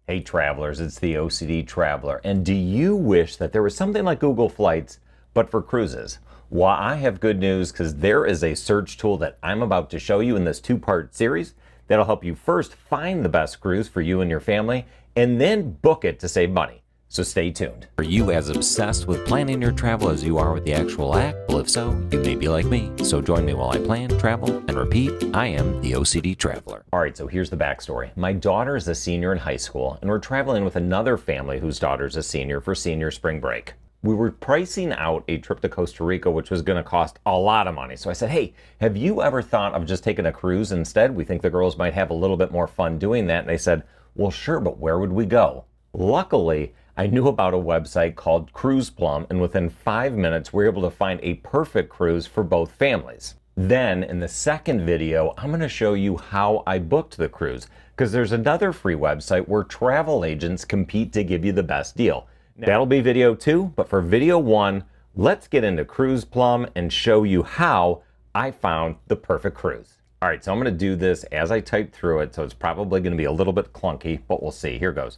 Hey travelers, it's the OCD Traveler. And do you wish that there was something like Google Flights, but for cruises? Well, I have good news because there is a search tool that I'm about to show you in this two-part series that'll help you first find the best cruise for you and your family, and then book it to save money. So stay tuned. Are you as obsessed with planning your travel as you are with the actual act? Well, if so, you may be like me. So join me while I plan, travel, and repeat. I am the OCD Traveler. All right, so here's the backstory. My daughter is a senior in high school, and we're traveling with another family whose daughter's a senior for senior spring break. We were pricing out a trip to Costa Rica, which was going to cost a lot of money. So I said, hey, have you ever thought of just taking a cruise instead? We think the girls might have a little bit more fun doing that. And they said, well, sure, but where would we go? Luckily, I knew about a website called CruisePlum, and within 5 minutes, we were able to find a perfect cruise for both families. Then, in the second video, I'm going to show you how I booked the cruise, because there's another free website where travel agents compete to give you the best deal. That'll be video 2, but for video 1, let's get into CruisePlum and show you how I found the perfect cruise. All right, so I'm going to do this as I type through it, so it's probably going to be a little bit clunky, but we'll see. Here goes.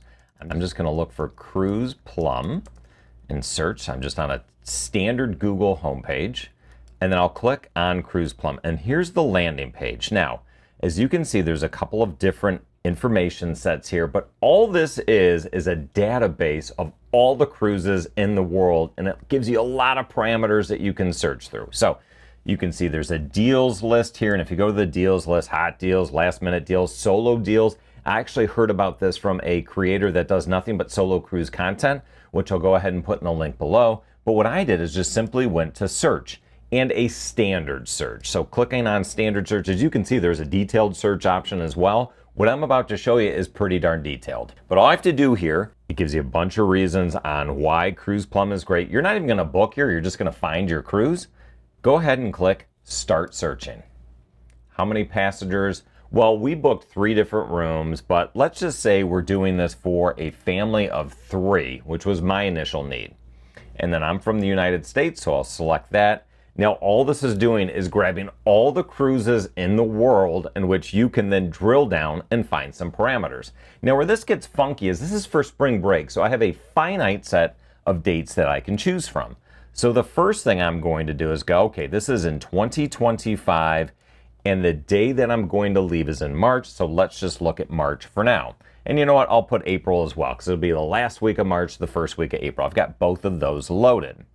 I'm just going to look for CruisePlum and search. I'm just on a standard Google homepage, and then I'll click on CruisePlum, and here's the landing page. Now, as you can see, there's a couple of different information sets here, but all this is a database of all the cruises in the world, and it gives you a lot of parameters that you can search through. So you can see there's a deals list here, and if you go to the deals list, hot deals, last minute deals, solo deals. I actually heard about this from a creator that does nothing but solo cruise content, which I'll go ahead and put in the link below. But what I did is just simply went to search and a standard search. So clicking on standard search, as you can see, there's a detailed search option as well. What I'm about to show you is pretty darn detailed. But all I have to do here, it gives you a bunch of reasons on why CruisePlum is great. You're not even going to book here. You're just going to find your cruise. Go ahead and click Start Searching. How many passengers? Well, we booked 3 different rooms, but let's just say we're doing this for a family of 3, which was my initial need. And then I'm from the United States, so I'll select that. Now, all this is doing is grabbing all the cruises in the world in which you can then drill down and find some parameters. Now, where this gets funky is this is for spring break, so I have a finite set of dates that I can choose from. So the first thing I'm going to do is go, okay, this is in 2025, and the day that I'm going to leave is in March, so let's just look at March for now. And you know what, I'll put April as well, because it'll be the last week of March, the first week of April. I've got both of those loaded.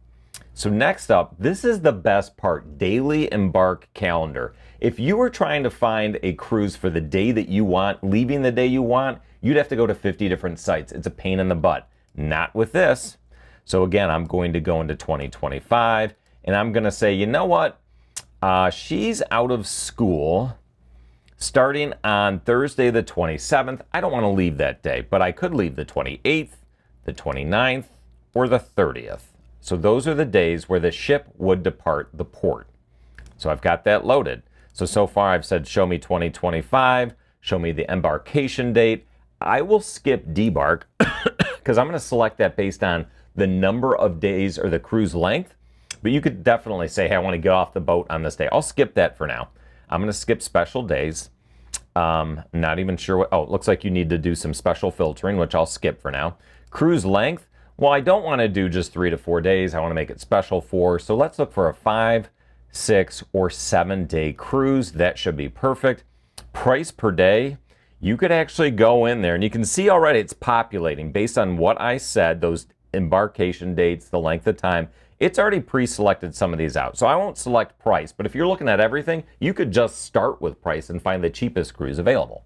So next up, this is the best part, daily Embark calendar. If you were trying to find a cruise for the day that you want, leaving the day you want, you'd have to go to 50 different sites. It's a pain in the butt. Not with this. So again, I'm going to go into 2025, and I'm going to say, you know what? She's out of school starting on Thursday the 27th. I don't want to leave that day, but I could leave the 28th, the 29th, or the 30th. So those are the days where the ship would depart the port. So I've got that loaded. So far I've said show me 2025, show me the embarkation date. I will skip debark because I'm going to select that based on the number of days or the cruise length. But you could definitely say, hey, I want to get off the boat on this day. I'll skip that for now. I'm going to skip special days. Not even sure what, oh, it looks like you need to do some special filtering, which I'll skip for now. Cruise length, well, I don't want to do just 3 to 4 days. I want to make it special 4. So let's look for a 5, 6, or 7-day cruise. That should be perfect. Price per day, you could actually go in there, and you can see already it's populating based on what I said, those embarkation dates, the length of time. It's already pre-selected some of these out. So I won't select price, but if you're looking at everything, you could just start with price and find the cheapest cruise available.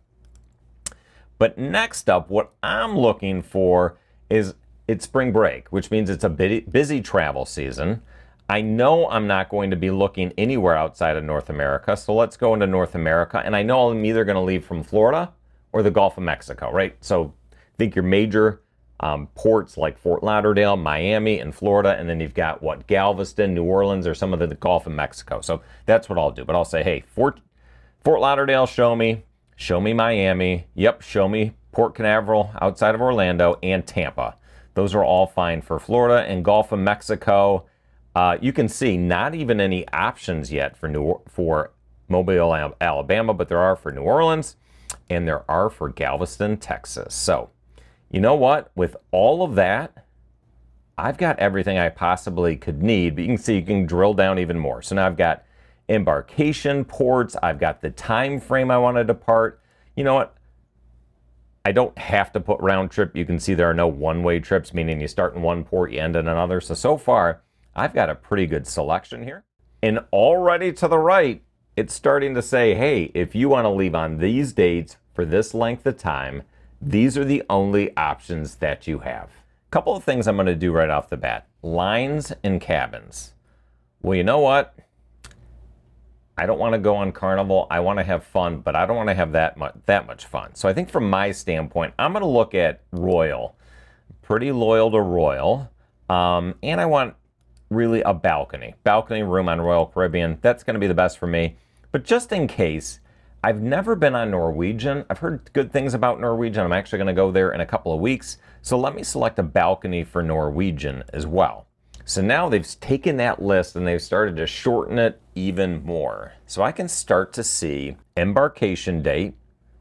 But next up, what I'm looking for is it's spring break, which means it's a busy travel season. I know I'm not going to be looking anywhere outside of North America, so let's go into North America, and I know I'm either going to leave from Florida or the Gulf of Mexico, right? So think your major ports like Fort Lauderdale, Miami, and Florida, and then you've got what, Galveston, New Orleans, or some of the Gulf of Mexico. So that's what I'll do. But I'll say, hey, Fort Lauderdale, show me Miami, yep, show me Port Canaveral outside of Orlando, and Tampa. Those are all fine for Florida. And Gulf of Mexico, you can see not even any options yet for Mobile, Alabama, but there are for New Orleans, and there are for Galveston, Texas. So You know what? With all of that, I've got everything I possibly could need, but you can see you can drill down even more. So now I've got embarkation ports, I've got the time frame I want to depart. You know what? I don't have to put round trip. You can see there are no one-way trips, meaning you start in one port, you end in another. So far, I've got a pretty good selection here. And already to the right, it's starting to say, hey, if you want to leave on these dates for this length of time, these are the only options that you have. A couple of things I'm going to do right off the bat. Lines and cabins. Well, you know what? I don't want to go on Carnival. I want to have fun, but I don't want to have that much fun. So I think from my standpoint, I'm going to look at Royal. Pretty loyal to Royal. And I want really a balcony. Balcony room on Royal Caribbean. That's going to be the best for me. But just in case, I've never been on Norwegian. I've heard good things about Norwegian. I'm actually going to go there in a couple of weeks. So let me select a balcony for Norwegian as well. So now they've taken that list and they've started to shorten it even more. So I can start to see embarkation date,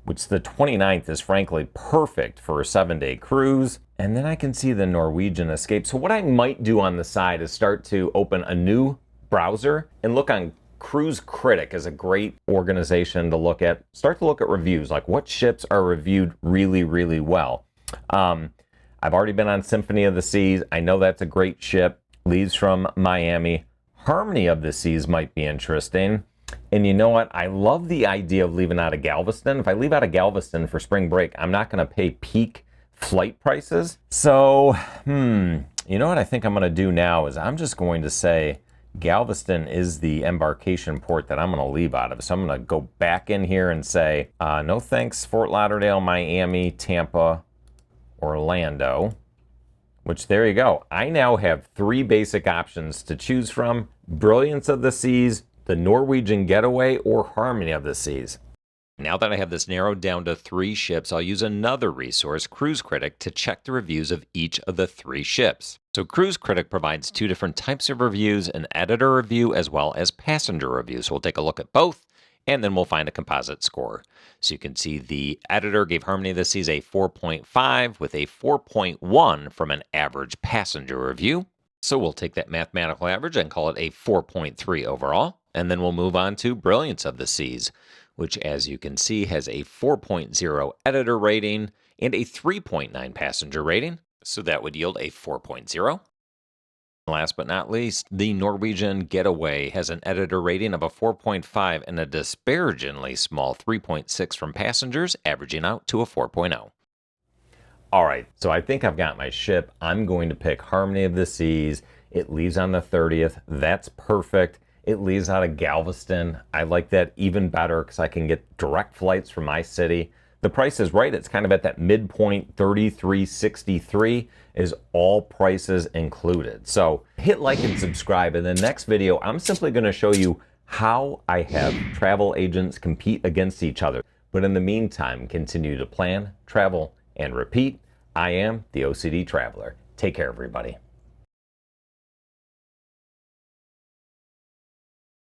which the 29th is frankly perfect for a 7-day cruise. And then I can see the Norwegian escape. So what I might do on the side is start to open a new browser and look on Cruise Critic is a great organization to look at. Start to look at reviews, like what ships are reviewed really, really well. I've already been on Symphony of the Seas. I know that's a great ship. Leaves from Miami. Harmony of the Seas might be interesting. And you know what? I love the idea of leaving out of Galveston. If I leave out of Galveston for spring break, I'm not going to pay peak flight prices. So, you know what I think I'm going to do now is I'm just going to say Galveston is the embarkation port that I'm going to leave out of. So I'm going to go back in here and say, no thanks, Fort Lauderdale, Miami, Tampa, Orlando. Which, there you go. I now have 3 basic options to choose from. Brilliance of the Seas, the Norwegian Getaway, or Harmony of the Seas. Now that I have this narrowed down to 3 ships, I'll use another resource, Cruise Critic, to check the reviews of each of the 3 ships. So Cruise Critic provides 2 different types of reviews, an editor review as well as passenger review. So we'll take a look at both, and then we'll find a composite score. So you can see the editor gave Harmony of the Seas a 4.5 with a 4.1 from an average passenger review. So we'll take that mathematical average and call it a 4.3 overall. And then we'll move on to Brilliance of the Seas, which, as you can see, has a 4.0 editor rating and a 3.9 passenger rating. So that would yield a 4.0. Last but not least, the Norwegian Getaway has an editor rating of a 4.5 and a disparagingly small 3.6 from passengers, averaging out to a 4.0. All right, so I think I've got my ship. I'm going to pick Harmony of the Seas. It leaves on the 30th. That's perfect. It leaves out of Galveston. I like that even better because I can get direct flights from my city. The price is right. It's kind of at that midpoint, $33.63 is all prices included. So hit like and subscribe. In the next video, I'm simply going to show you how I have travel agents compete against each other. But in the meantime, continue to plan, travel, and repeat. I am the OCD Traveler. Take care, everybody.